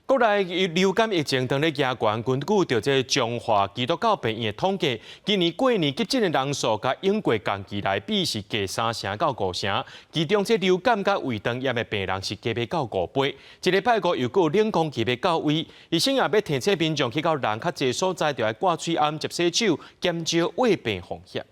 国内流感疫情当咧加悬，根据着这中华基督教病院的统计，今年过年急诊的人数，甲英国同期来比是加3成到5成，其中这流感甲胃肠炎的病人是加要到5倍。一礼拜五又有冷空气要到位，医生也要提醒民众去到人较济所在，就要挂嘴暗、接洗手，减少胃病风险。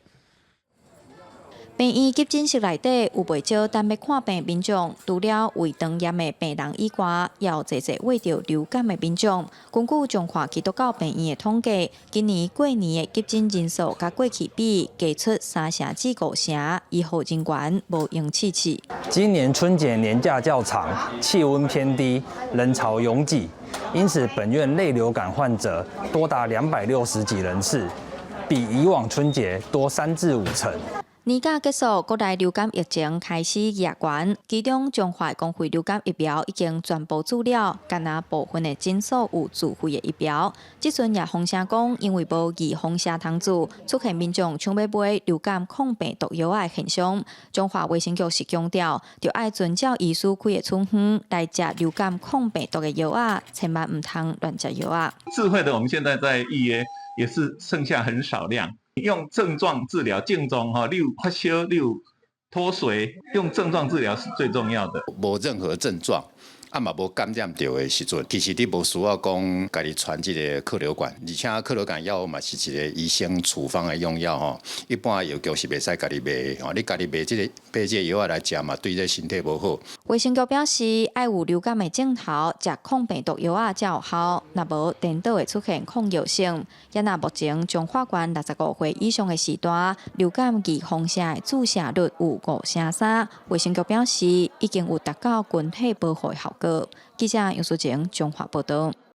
病院急诊室内底有不少等要看病民众，除了胃肠炎的病人以外，也有侪患着流感的民众。根据中华基督教病院的统计，今年过年的急诊人数甲过去比，加出3成至5成，医护人员无用气气。今年春节年假较长，气温偏低，人潮拥挤，因此本院类流感患者多达260几人次，比以往春节多3至5成。年假结束，国内流感疫情开始热悬，其中中华公费流感疫苗已经全部注了，干那部分的诊所有自费的疫苗。即阵也风声讲，因为无易风车通注，出现民众抢要买流感抗病毒药的现象。中华卫生局是强调，就要遵照医师开的处方来食流感抗病毒的药啊，千万唔通乱食药啊。智慧的，我们现在在预约也是剩下很少量。用症状治疗，症状例如发烧、例如脱水，用症状治疗是最重要的。无任何症状，嘛无感染到的时阵，其实你无需要讲家己传这个克流感，而且克流感药嘛是一个医生处方的用药吼，一般药局是袂使家己买吼，你家己买这个药来食嘛，对这身体无好。卫生局表示，爱有流感的症头，食抗病毒药啊才有效，若无颠倒会出现抗药性。也若目前中华县65岁以上的时段，流感预防针的注射率有5成3。卫生局表示，已经有达到群体保护的效果。记者杨淑晴，中华报道。